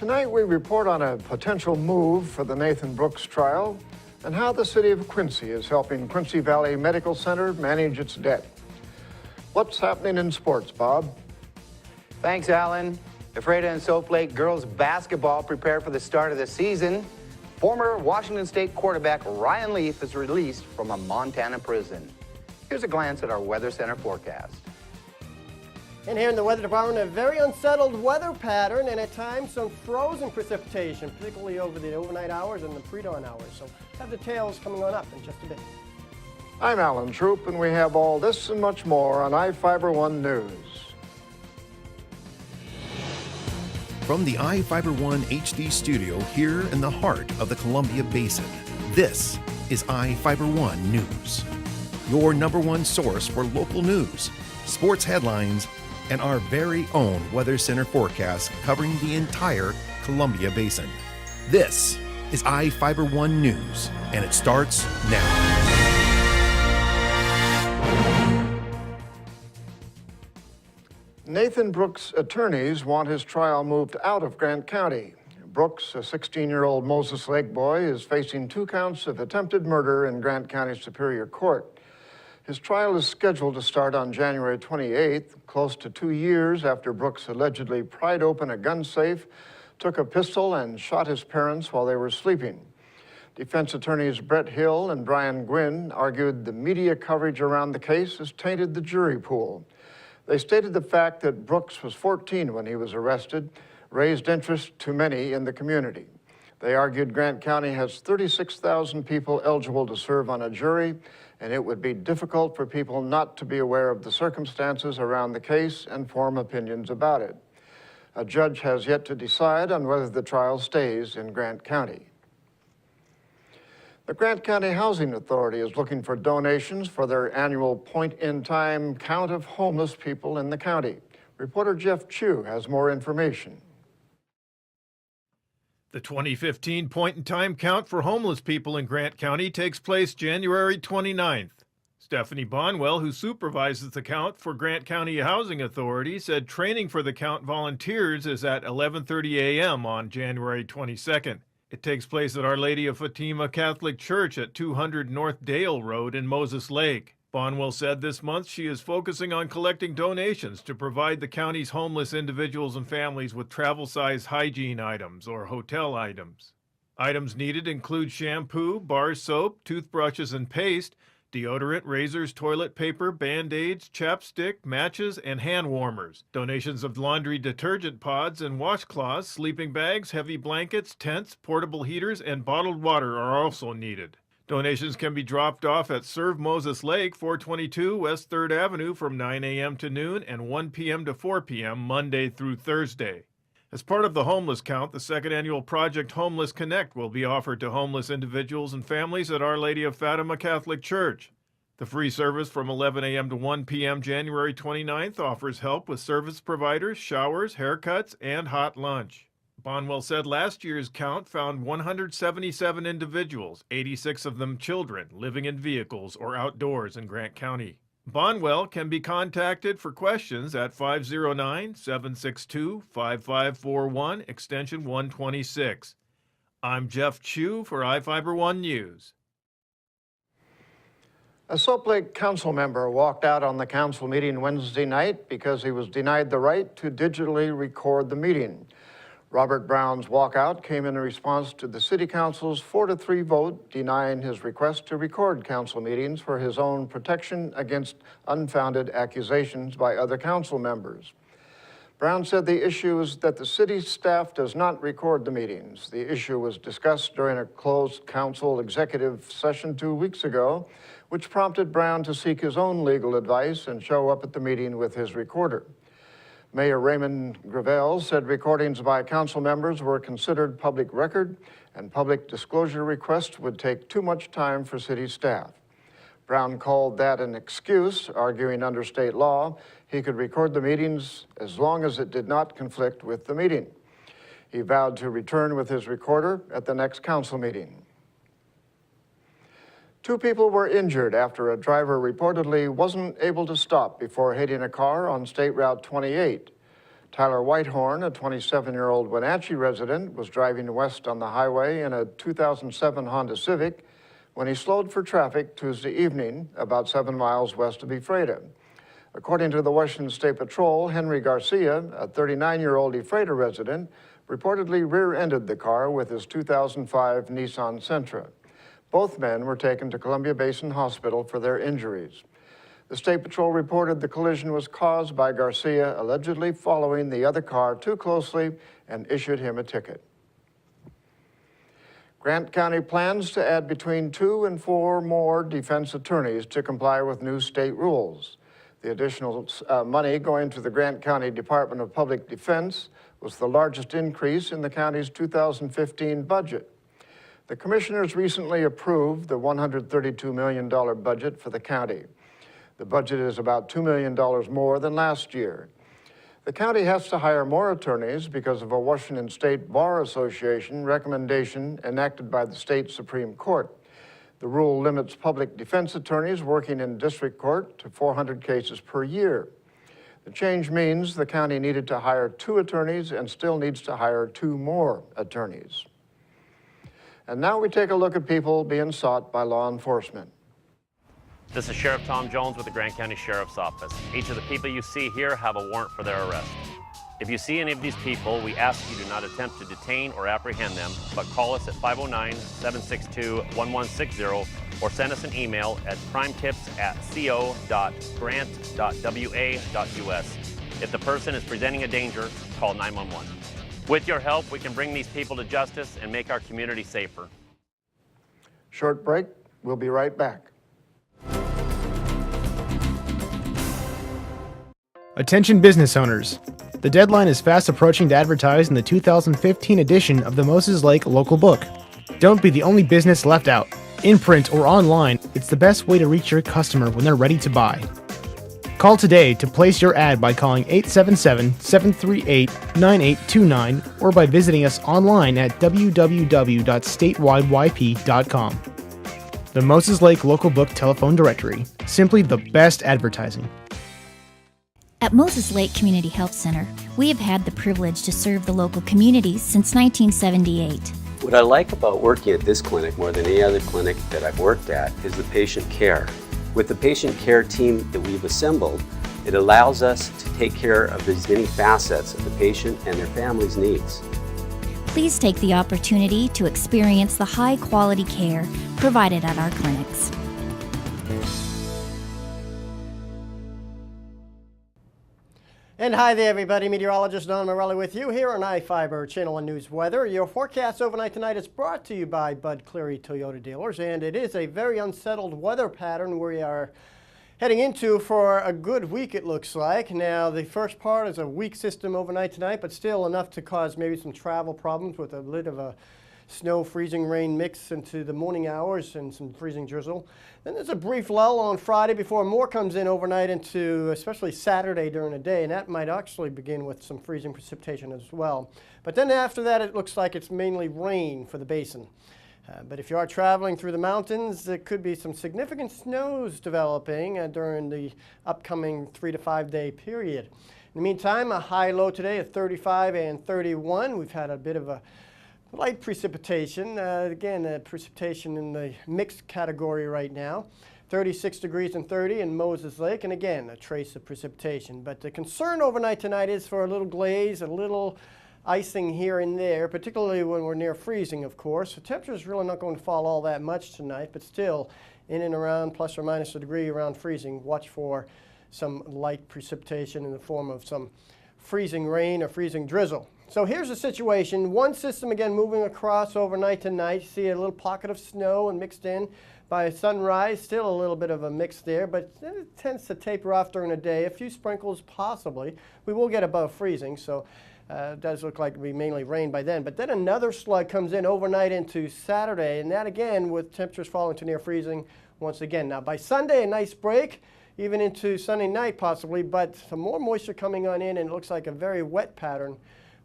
Tonight we report on a potential move for the Nathan Brooks trial and how the city of Quincy is helping Quincy Valley Medical Center manage its debt. What's happening in sports, Bob? Thanks, Alan. Ephrata and Soap Lake girls basketball prepare for the start of the season. Former Washington State quarterback Ryan Leaf is released from a Montana prison. Here's a glance at our Weather Center forecast. And here in the Weather Department, a very unsettled weather pattern and at times some frozen precipitation, particularly over the overnight hours and the pre-dawn hours. So have details coming on up in just a bit. I'm Alan Troop, and we have all this and much more on iFiber One News. From the iFiber One HD studio here in the heart of the Columbia Basin, this is iFiber One News, your #1 source for local news, sports headlines, and our very own Weather Center forecast covering the entire Columbia Basin. This is iFiber One News, and it starts now. Nathan Brooks' attorneys want his trial moved out of Grant County. Brooks, a 16-year-old Moses Lake boy, is facing 2 counts of attempted murder in Grant County Superior Court. His trial is scheduled to start on January 28th, close to 2 years after Brooks allegedly pried open a gun safe, took a pistol, and shot his parents while they were sleeping. Defense attorneys Brett Hill and Brian Gwynn argued the media coverage around the case has tainted the jury pool. They stated the fact that Brooks was 14 when he was arrested raised interest to many in the community. They argued Grant County has 36,000 people eligible to serve on a jury, and it would be difficult for people not to be aware of the circumstances around the case and form opinions about it. A judge has yet to decide on whether the trial stays in Grant County. The Grant County Housing Authority is looking for donations for their annual point-in-time count of homeless people in the county. Reporter Jeff Chu has more information. The 2015 point-in-time count for homeless people in Grant County takes place January 29th. Stephanie Bonwell, who supervises the count for Grant County Housing Authority, said training for the count volunteers is at 11:30 a.m. on January 22nd. It takes place at Our Lady of Fatima Catholic Church at 200 North Dale Road in Moses Lake. Bonwell said this month she is focusing on collecting donations to provide the county's homeless individuals and families with travel-size hygiene items or hotel items. Items needed include shampoo, bar soap, toothbrushes and paste, deodorant, razors, toilet paper, Band-Aids, chapstick, matches, and hand warmers. Donations of laundry detergent pods and washcloths, sleeping bags, heavy blankets, tents, portable heaters, and bottled water are also needed. Donations can be dropped off at Serve Moses Lake, 422 West 3rd Avenue from 9 a.m. to noon and 1 p.m. to 4 p.m. Monday through Thursday. As part of the homeless count, the second annual Project Homeless Connect will be offered to homeless individuals and families at Our Lady of Fatima Catholic Church. The free service from 11 a.m. to 1 p.m. January 29th offers help with service providers, showers, haircuts, and hot lunch. Bonwell said last year's count found 177 individuals, 86 of them children, living in vehicles or outdoors in Grant County. Bonwell can be contacted for questions at 509-762-5541, extension 126. I'm Jeff Chu for iFiber One News. A Soap Lake council member walked out on the council meeting Wednesday night because he was denied the right to digitally record the meeting. Robert Brown's walkout came in response to the City Council's 4-3 vote denying his request to record council meetings for his own protection against unfounded accusations by other council members. Brown said the issue is that the city staff does not record the meetings. The issue was discussed during a closed council executive session 2 weeks ago, which prompted Brown to seek his own legal advice and show up at the meeting with his recorder. Mayor Raymond Gravel said recordings by council members were considered public record and public disclosure requests would take too much time for city staff. Brown called that an excuse, arguing under state law he could record the meetings as long as it did not conflict with the meeting. He vowed to return with his recorder at the next council meeting. 2 people were injured after a driver reportedly wasn't able to stop before hitting a car on State Route 28. Tyler Whitehorn, a 27-year-old Wenatchee resident, was driving west on the highway in a 2007 Honda Civic when he slowed for traffic Tuesday evening, about 7 miles west of Ephrata. According to the Washington State Patrol, Henry Garcia, a 39-year-old Ephrata resident, reportedly rear-ended the car with his 2005 Nissan Sentra. Both men were taken to Columbia Basin Hospital for their injuries. The State Patrol reported the collision was caused by Garcia allegedly following the other car too closely and issued him a ticket. Grant County plans to add between 2 and 4 more defense attorneys to comply with new state rules. The additional money going to the Grant County Department of Public Defense was the largest increase in the county's 2015 budget. The commissioners recently approved the $132 million budget for the county. The budget is about $2 million more than last year. The county has to hire more attorneys because of a Washington State Bar Association recommendation enacted by the state Supreme Court. The rule limits public defense attorneys working in district court to 400 cases per year. The change means the county needed to hire 2 attorneys and still needs to hire 2 more attorneys. And now we take a look at people being sought by law enforcement. This is Sheriff Tom Jones with the Grant County Sheriff's Office. Each of the people you see here have a warrant for their arrest. If you see any of these people, we ask you do not attempt to detain or apprehend them, but call us at 509-762-1160 or send us an email at crimetips@co.grant.wa.us. If the person is presenting a danger, call 911. With your help, we can bring these people to justice and make our community safer. Short break. We'll be right back. Attention business owners. The deadline is fast approaching to advertise in the 2015 edition of the Moses Lake Local Book. Don't be the only business left out. In print or online, it's the best way to reach your customer when they're ready to buy. Call today to place your ad by calling 877-738-9829 or by visiting us online at www.statewideyp.com. The Moses Lake Local Book Telephone Directory. Simply the best advertising. At Moses Lake Community Health Center, we have had the privilege to serve the local communities since 1978. What I like about working at this clinic more than any other clinic that I've worked at is the patient care. With the patient care team that we've assembled, it allows us to take care of as many facets of the patient and their family's needs. Please take the opportunity to experience the high-quality care provided at our clinics. And hi there, everybody. Meteorologist Don Morelli with you here on iFiber Channel 1 News Weather. Your forecast overnight tonight is brought to you by Bud Cleary Toyota Dealers, and it is a very unsettled weather pattern we are heading into for a good week, it looks like. Now, the first part is a weak system overnight tonight, but still enough to cause maybe some travel problems with a bit of a snow, freezing rain mix into the morning hours and some freezing drizzle. Then there's a brief lull on Friday before more comes in overnight into especially Saturday during the day, and that might actually begin with some freezing precipitation as well. But then after that, it looks like it's mainly rain for the basin. But if you are traveling through the mountains, there could be some significant snows developing during the upcoming 3 to 5 day period. In the meantime, a high-low today of 35 and 31. We've had a bit of a light precipitation. Again, precipitation in the mixed category right now. 36 degrees and 30 in Moses Lake, and again, a trace of precipitation. But the concern overnight tonight is for a little glaze, a little icing here and there, particularly when we're near freezing, of course. The temperature is really not going to fall all that much tonight, but still in and around plus or minus a degree around freezing. Watch for some light precipitation in the form of some freezing rain or freezing drizzle. So here's the situation. One system again moving across overnight tonight. You see a little pocket of snow and mixed in by sunrise. Still a little bit of a mix there, but it tends to taper off during the day. A few sprinkles possibly. We will get above freezing, so it does look like it'll be mainly rain by then. But then another slug comes in overnight into Saturday, and that again with temperatures falling to near freezing once again. Now by Sunday, a nice break, even into Sunday night possibly, but some more moisture coming on in, and it looks like a very wet pattern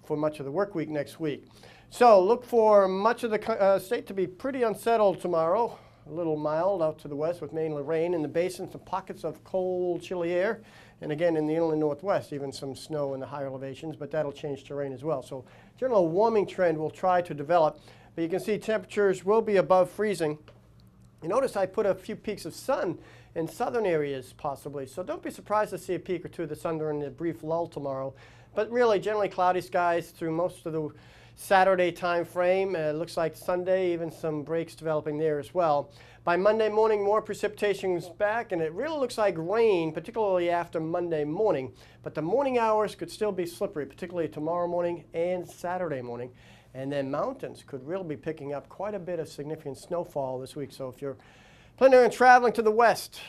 for much of the work week next week. So look for much of the state to be pretty unsettled tomorrow. a little mild out to the west with mainly rain. In the basin, some pockets of cold, chilly air. And again, in the inland northwest, even some snow in the higher elevations, but that'll change to rain as well. So general warming trend will try to develop, but you can see temperatures will be above freezing. You notice I put a few peaks of sun in southern areas possibly, so don't be surprised to see a peak or two of the sun during a brief lull tomorrow. But really, generally cloudy skies through most of the Saturday time frame. Looks like Sunday, even some breaks developing there as well. By Monday morning, more precipitation is back, and it really looks like rain, particularly after Monday morning. But the morning hours could still be slippery, particularly tomorrow morning and Saturday morning. And then mountains could really be picking up quite a bit of significant snowfall this week. So if you're planning on traveling to the west,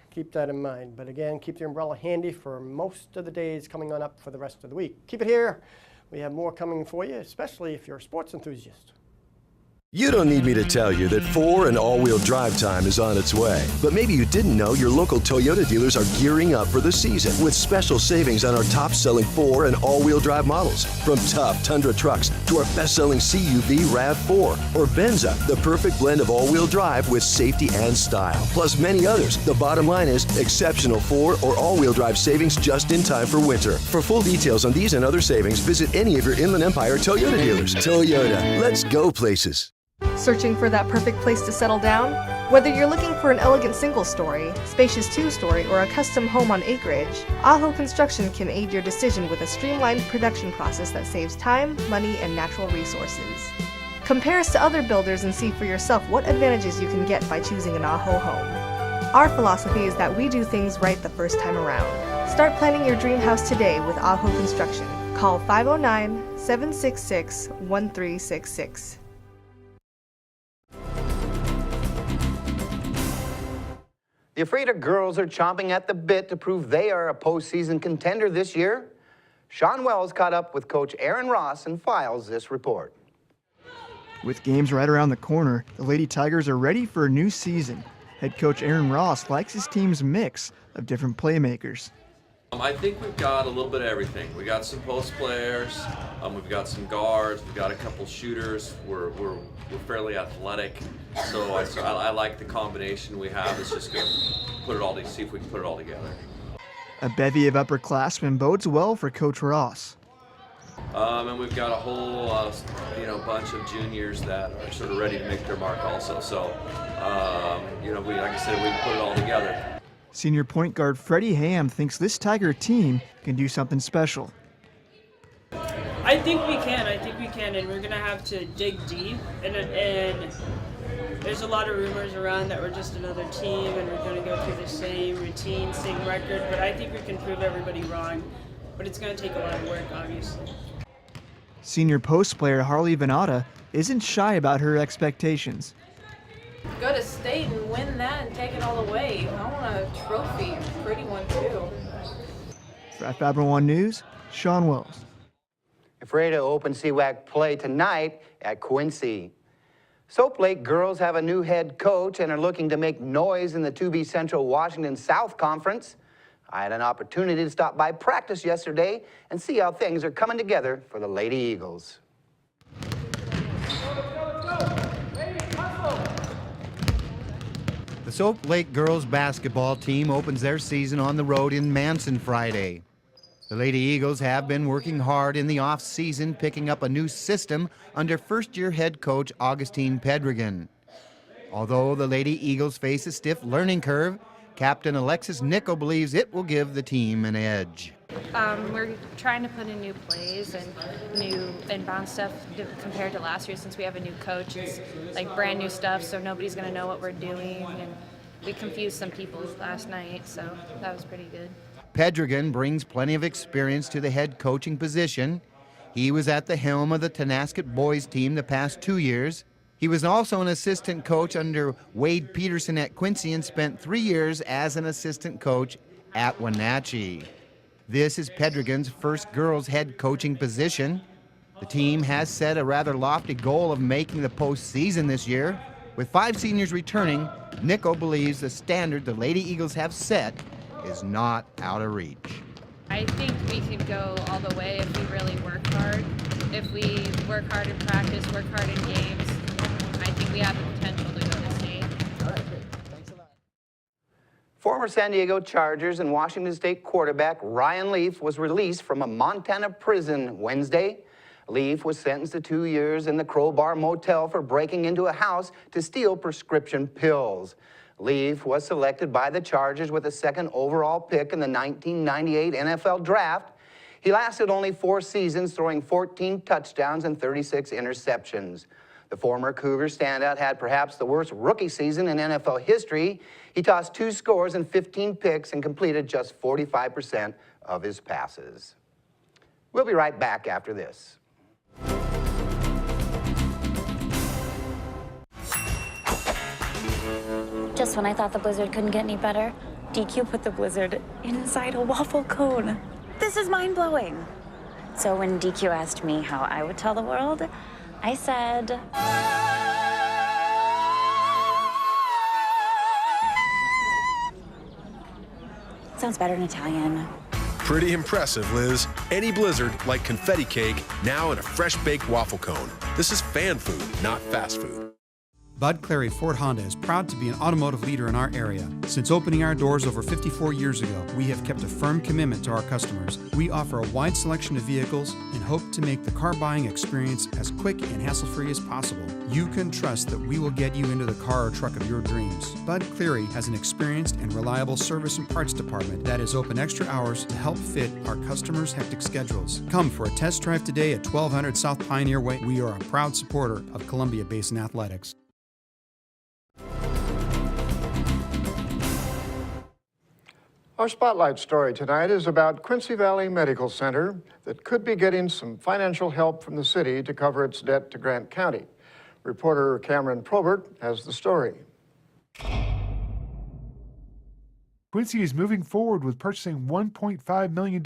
keep that in mind. But again, keep your umbrella handy for most of the days coming on up for the rest of the week. Keep it here. We have more coming for you, especially if you're a sports enthusiast. You don't need me to tell you that 4 and all-wheel drive time is on its way. But maybe you didn't know your local Toyota dealers are gearing up for the season with special savings on our top-selling 4 and all-wheel drive models. From tough Tundra trucks to our best-selling CUV RAV4 or Venza, the perfect blend of all-wheel drive with safety and style. Plus many others. The bottom line is exceptional 4 or all-wheel drive savings just in time for winter. For full details on these and other savings, visit any of your Inland Empire Toyota dealers. Toyota, let's go places. Searching for that perfect place to settle down? Whether you're looking for an elegant single-story, spacious two-story, or a custom home on acreage, Aho Construction can aid your decision with a streamlined production process that saves time, money, and natural resources. Compare us to other builders and see for yourself what advantages you can get by choosing an Aho home. Our philosophy is that we do things right the first time around. Start planning your dream house today with Aho Construction. Call 509-766-1366. The Ephrata girls are chomping at the bit to prove they are a postseason contender this year. Sean Wells caught up with Coach Aaron Ross and files this report. With games right around the corner, the Lady Tigers are ready for a new season. Head coach Aaron Ross likes his team's mix of different playmakers. I think we've got a little bit of everything. We got some post players, we've got some guards, we've got a couple shooters. We're fairly athletic, so I like the combination we have. It's just gonna see if we can put it all together. A bevy of upperclassmen bodes well for Coach Ross. And we've got a whole bunch of juniors that are sort of ready to make their mark also. So like I said, we can put it all together. Senior point guard Freddie Ham thinks this Tiger team can do something special. I think we can, and we're going to have to dig deep. And there's a lot of rumors around that we're just another team and we're going to go through the same routine, same record, but I think we can prove everybody wrong. But it's going to take a lot of work, obviously. Senior post player Harley Venata isn't shy about her expectations. Go to state and win that and take it all away. I want a trophy, a pretty one too. For Fiber One News, Sean Wells. Ephrata open CWAC play tonight at Quincy. Soap Lake girls have a new head coach and are looking to make noise in the 2B Central Washington South Conference. I had an opportunity to stop by practice yesterday and see how things are coming together for the Lady Eagles. The Soap Lake girls basketball team opens their season on the road in Manson Friday. The Lady Eagles have been working hard in the off-season, picking up a new system under first-year head coach Augustine Pedregan. Although the Lady Eagles face a stiff learning curve, Captain Alexis Nico believes it will give the team an edge. We're trying to put in new plays and new inbound stuff compared to last year since we have a new coach. It's like brand new stuff, so nobody's going to know what we're doing. And we confused some people last night, so that was pretty good. Pedregan brings plenty of experience to the head coaching position. He was at the helm of the Tonasket boys team the past 2 years. He was also an assistant coach under Wade Peterson at Quincy and spent 3 years as an assistant coach at Wenatchee. This is Pedregan's first girls head coaching position. The team has set a rather lofty goal of making the postseason this year. With 5 seniors returning, Nico believes the standard the Lady Eagles have set is not out of reach. I think we could go all the way if we really work hard. If we work hard in practice, work hard in games, I think we have the potential to go to state. Former San Diego Chargers and Washington State quarterback Ryan Leaf was released from a Montana prison Wednesday. Leaf was sentenced to 2 years in the Crowbar Motel for breaking into a house to steal prescription pills. Leaf was selected by the Chargers with the second overall pick in the 1998 NFL Draft. He lasted only 4 seasons, throwing 14 touchdowns and 36 interceptions. The former Cougar standout had perhaps the worst rookie season in NFL history. He tossed 2 scores and 15 picks and completed just 45% of his passes. We'll be right back after this. Just when I thought the blizzard couldn't get any better, DQ put the blizzard inside a waffle cone. This is mind-blowing. So when DQ asked me how I would tell the world, I said... Sounds better in Italian. Pretty impressive, Liz. Any blizzard, like confetti cake, now in a fresh-baked waffle cone. This is fan food, not fast food. Bud Clary Ford Honda is proud to be an automotive leader in our area. Since opening our doors over 54 years ago, we have kept a firm commitment to our customers. We offer a wide selection of vehicles and hope to make the car buying experience as quick and hassle-free as possible. You can trust that we will get you into the car or truck of your dreams. Bud Cleary has an experienced and reliable service and parts department that is open extra hours to help fit our customers' hectic schedules. Come for a test drive today at 1200 South Pioneer Way. We are a proud supporter of Columbia Basin Athletics. Our spotlight story tonight is about Quincy Valley Medical Center that could be getting some financial help from the city to cover its debt to Grant County. Reporter Cameron Probert has the story. Quincy is moving forward with purchasing $1.5 million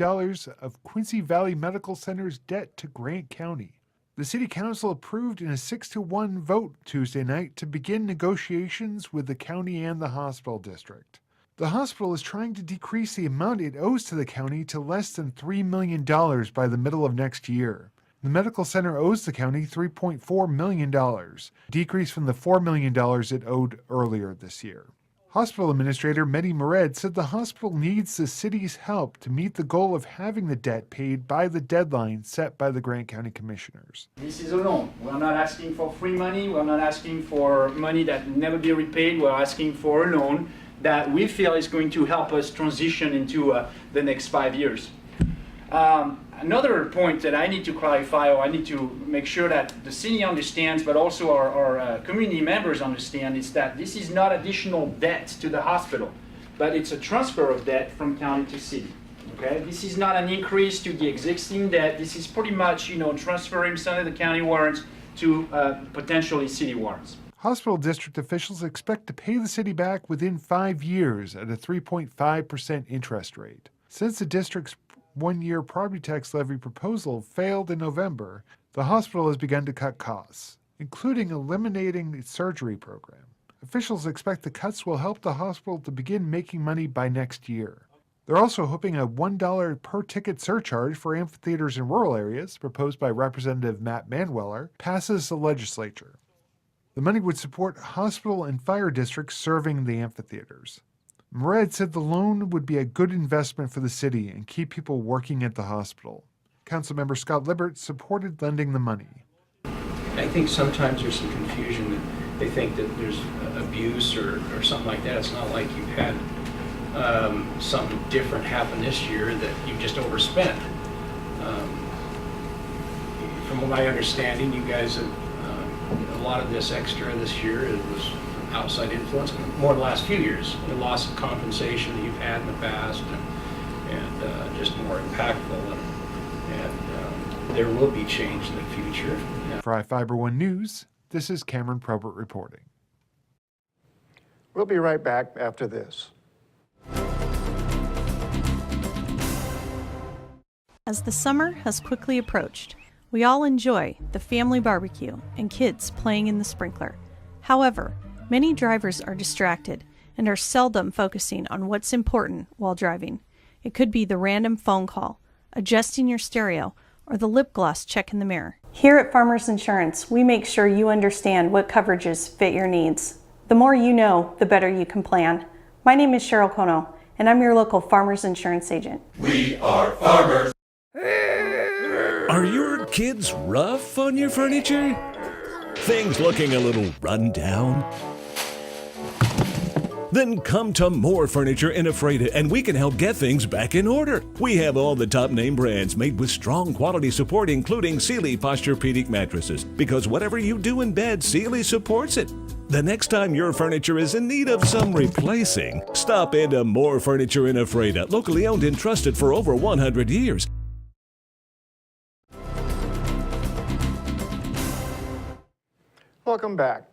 of Quincy Valley Medical Center's debt to Grant County. The City Council approved in a 6-1 vote Tuesday night to begin negotiations with the county and the hospital district. The hospital is trying to decrease the amount it owes to the county to less than $3 million by the middle of next year. The medical center owes the county $3.4 million, decrease from the $4 million it owed earlier this year. Hospital Administrator Mehdi Mered said the hospital needs the city's help to meet the goal of having the debt paid by the deadline set by the Grant County Commissioners. This is a loan. We're not asking for free money. We're not asking for money that will never be repaid. We're asking for a loan that we feel is going to help us transition into the next 5 years. Another point that I need to clarify, or I need to make sure that the city understands, but also our community members understand, is that this is not additional debt to the hospital, but it's a transfer of debt from county to city. Okay, this is not an increase to the existing debt. This is pretty much, transferring some of the county warrants to potentially city warrants. Hospital district officials expect to pay the city back within 5 years at a 3.5% interest rate. Since the district's one-year property tax levy proposal failed in November, the hospital has begun to cut costs, including eliminating its surgery program. Officials expect the cuts will help the hospital to begin making money by next year. They're also hoping a $1 per ticket surcharge for amphitheaters in rural areas, proposed by Representative Matt Manueller, passes the legislature. The money would support hospital and fire districts serving the amphitheaters. Mered said the loan would be a good investment for the city and keep people working at the hospital. Councilmember Scott Libbert supported lending the money. I think sometimes there's some confusion that they think that there's abuse or something like that. It's not like you've had something different happen this year that you've just overspent. From my understanding, you guys have a lot of this extra this year was outside influence, more the last few years. The loss of compensation that you've had in the past, and just more impactful, and there will be change in the future. For iFiber One News, this is Cameron Probert reporting. We'll be right back after this. As the summer has quickly approached, we all enjoy the family barbecue and kids playing in the sprinkler. However, many drivers are distracted and are seldom focusing on what's important while driving. It could be the random phone call, adjusting your stereo, or the lip gloss check in the mirror. Here at Farmers Insurance, we make sure you understand what coverages fit your needs. The more you know, the better you can plan. My name is Cheryl Kono, and I'm your local Farmers Insurance Agent. We are farmers. Are your kids rough on your furniture? Things looking a little run down? Then come to More Furniture in Ephrata and we can help get things back in order. We have all the top name brands made with strong quality support, including Sealy Posturepedic mattresses, because whatever you do in bed, Sealy supports it. The next time your furniture is in need of some replacing, stop into More Furniture in Ephrata, locally owned and trusted for over 100 years. Welcome back.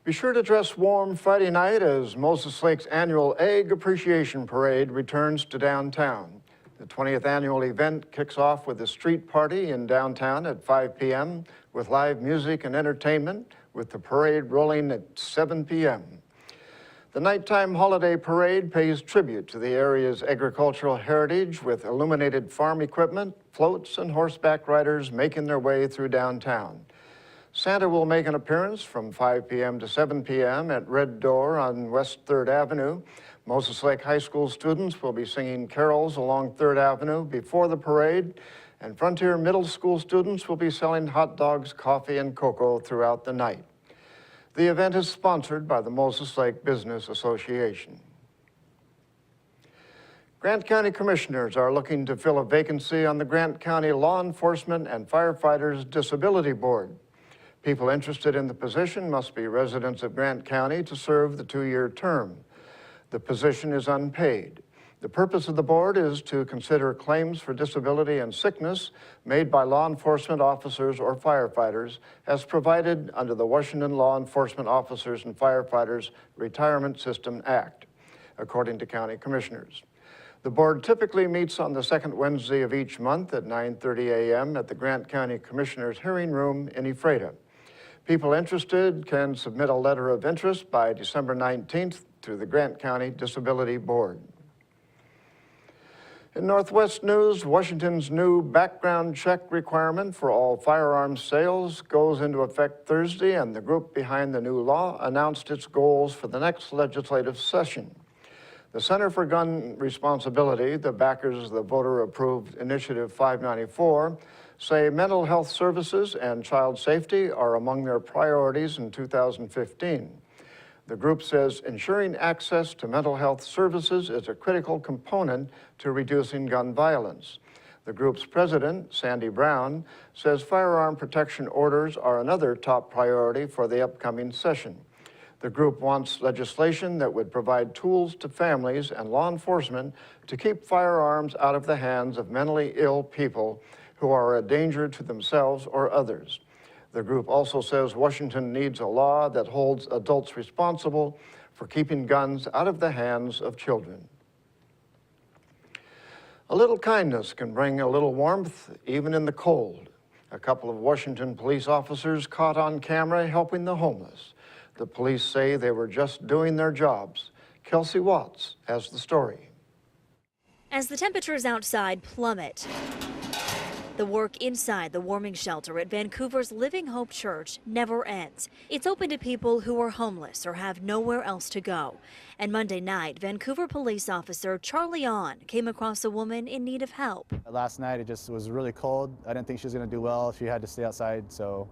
Be sure to dress warm Friday night as Moses Lake's annual Egg Appreciation Parade returns to downtown. The 20th annual event kicks off with a street party in downtown at 5 p.m. with live music and entertainment, with the parade rolling at 7 p.m. The nighttime holiday parade pays tribute to the area's agricultural heritage with illuminated farm equipment, floats, and horseback riders making their way through downtown. Santa will make an appearance from 5 p.m. to 7 p.m. at Red Door on West 3rd Avenue. Moses Lake High School students will be singing carols along 3rd Avenue before the parade, and Frontier Middle School students will be selling hot dogs, coffee, and cocoa throughout the night. The event is sponsored by the Moses Lake Business Association. Grant County Commissioners are looking to fill a vacancy on the Grant County Law Enforcement and Firefighters Disability Board. People interested in the position must be residents of Grant County to serve the 2-year term. The position is unpaid. The purpose of the board is to consider claims for disability and sickness made by law enforcement officers or firefighters as provided under the Washington Law Enforcement Officers and Firefighters Retirement System Act, according to county commissioners. The board typically meets on the second Wednesday of each month at 9:30 a.m. at the Grant County Commissioners Hearing Room in Ephrata. People interested can submit a letter of interest by December 19th to the Grant County Disability Board. In Northwest news, Washington's new background check requirement for all firearms sales goes into effect Thursday, and the group behind the new law announced its goals for the next legislative session. The Center for Gun Responsibility, the backers of the voter-approved Initiative 594, say mental health services and child safety are among their priorities in 2015. The group says ensuring access to mental health services is a critical component to reducing gun violence. The group's president, Sandy Brown, says firearm protection orders are another top priority for the upcoming session. The group wants legislation that would provide tools to families and law enforcement to keep firearms out of the hands of mentally ill people who are a danger to themselves or others. The group also says Washington needs a law that holds adults responsible for keeping guns out of the hands of children. A little kindness can bring a little warmth, even in the cold. A couple of Washington police officers caught on camera helping the homeless. The police say they were just doing their jobs. Kelsey Watts has the story. As the temperatures outside plummet, the work inside the warming shelter at Vancouver's Living Hope Church never ends. It's open to people who are homeless or have nowhere else to go. And Monday night, Vancouver police officer Charlie On came across a woman in need of help. Last night it just was really cold. I didn't think she was going to do well. She had to stay outside, so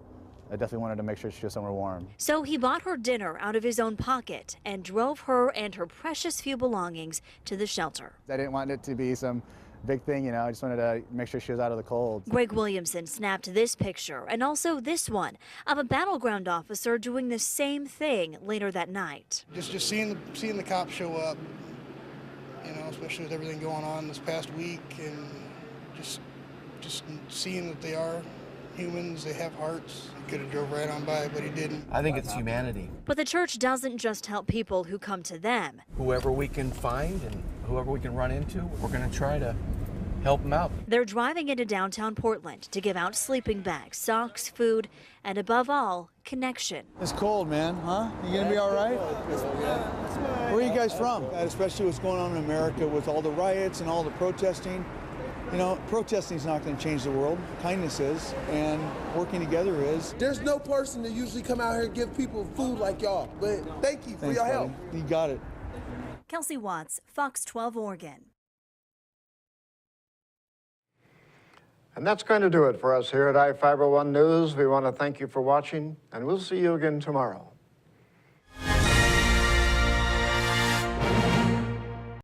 I definitely wanted to make sure she was somewhere warm. So he bought her dinner out of his own pocket and drove her and her precious few belongings to the shelter. I didn't want it to be some big thing, you know, I just wanted to make sure she was out of the cold. Greg Williamson snapped this picture and also this one of a battleground officer doing the same thing later that night. Just seeing the cops show up, you know, especially with everything going on this past week, and just seeing that they are humans, they have hearts. He could have drove right on by, but he didn't. I think it's humanity. But the church doesn't just help people who come to them. Whoever we can find and whoever we can run into, we're going to try to help them out. They're driving into downtown Portland to give out sleeping bags, socks, food, and above all, connection. It's cold, man, huh? You gonna be all right? Where are you guys from? Especially what's going on in America with all the riots and all the protesting. You know, protesting is not going to change the world. Kindness is, and working together is. There's no person that usually come out here and give people food like y'all, but thank you for your help. You got it. Kelsey Watts, Fox 12 Oregon. And that's going to do it for us here at I-501 News. We want to thank you for watching, and we'll see you again tomorrow.